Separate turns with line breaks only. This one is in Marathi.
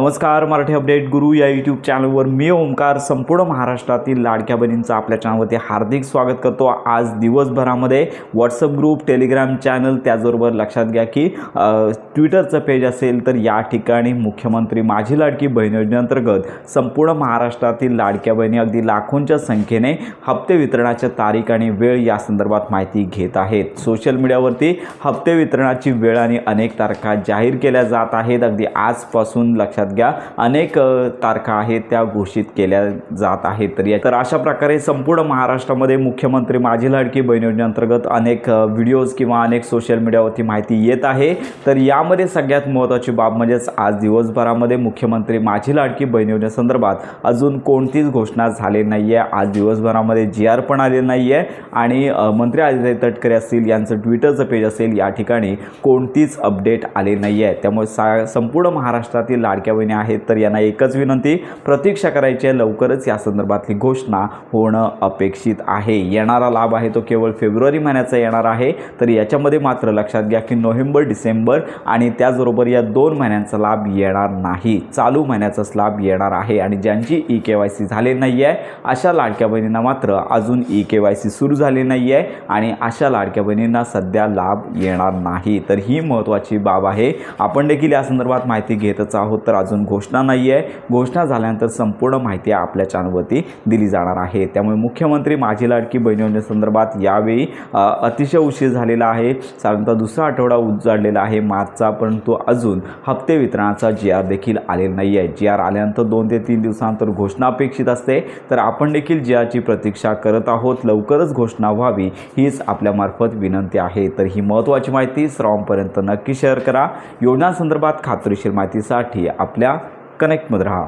नमस्कार, मराठी अपडेट गुरु या यूट्यूब चॅनलवर मी ओमकार संपूर्ण महाराष्ट्रातील लाडक्या बहिणींचं आपल्या चॅनलवरती हार्दिक स्वागत करतो। आज दिवसभरामध्ये व्हॉट्सअप ग्रुप, टेलिग्राम चॅनल, त्याचबरोबर लक्षात घ्या की ट्विटरचं पेज असेल तर या ठिकाणी मुख्यमंत्री माझी लाडकी बहीण योजनेअंतर्गत संपूर्ण महाराष्ट्रातील लाडक्या बहिणी अगदी लाखोंच्या संख्येने हप्ते वितरणाच्या तारीख आणि वेळ या संदर्भात माहिती घेत आहेत। सोशल मीडियावरती हप्ते वितरणाची वेळ आणि अनेक तारखा जाहीर केल्या जात आहेत। अगदी आजपासून लक्षात घ्या अनेक तारखा आहेत त्या घोषित केल्या जात आहेत। तर अशा प्रकारे संपूर्ण महाराष्ट्रामध्ये मुख्यमंत्री माझी लाडकी बहीण योजनेअंतर्गत अनेक व्हिडिओज किंवा अनेक सोशल मीडियावरती माहिती येत आहे। तर यामध्ये सगळ्यात महत्त्वाची बाब म्हणजेच आज दिवसभरामध्ये मुख्यमंत्री माझी लाडकी बहीण योजनेसंदर्भात अजून कोणतीच घोषणा झाली नाही आहे। आज दिवसभरामध्ये GR पण आले नाही आहे आणि मंत्री आदित्य तटकरे असतील यांचं ट्विटरचं पेज असेल या ठिकाणी कोणतीच अपडेट आले नाही आहे। त्यामुळे संपूर्ण महाराष्ट्रातील लाडक्या बहिणी आहेत तर यांना एकच विनंती, प्रतीक्षा करायची आहे। लवकरच या संदर्भातली घोषणा होणं अपेक्षित आहे। येणारा लाभ आहे तो केवळ फेब्रुवारी महिन्याचा येणार आहे। तर याच्यामध्ये मात्र लक्षात घ्या की नोव्हेंबर, डिसेंबर आणि त्याचबरोबर या 2 महिन्यांचा लाभ येणार नाही। चालू महिन्याचाच लाभ येणार आहे आणि ज्यांची EKYC झाले नाही आहे अशा लाडक्या बहिणींना मात्र अजून EKYC सुरू झाली नाही आहे आणि अशा लाडक्या बहिणींना सध्या लाभ येणार नाही। तर ही महत्त्वाची बाब आहे। आपण देखील या संदर्भात माहिती घेतच आहोत। तर अजून घोषणा नाही आहे। घोषणा झाल्यानंतर संपूर्ण माहिती आपल्या चॅनलवरती दिली जाणार आहे। त्यामुळे मुख्यमंत्री माझी लाडकी बहीण योजनेसंदर्भात यावेळी अतिशय उशीर झालेला आहे। साधारणतः दुसरा आठवडा उजाडलेला आहे मार्चचा, परंतु अजून हप्ते वितरणाचा GR देखील आलेला नाही आहे। GR आल्यानंतर 2 ते 3 दिवसानंतर घोषणा अपेक्षित असते। तर आपण देखील GRची प्रतीक्षा करत आहोत। लवकरच घोषणा व्हावी हीच आपल्यामार्फत विनंती आहे। तर ही महत्त्वाची माहिती सर्वांपर्यंत नक्की शेअर करा। योजनांसंदर्भात खात्रीशीर माहितीसाठी आपल्या कनेक्टमध्ये राहा।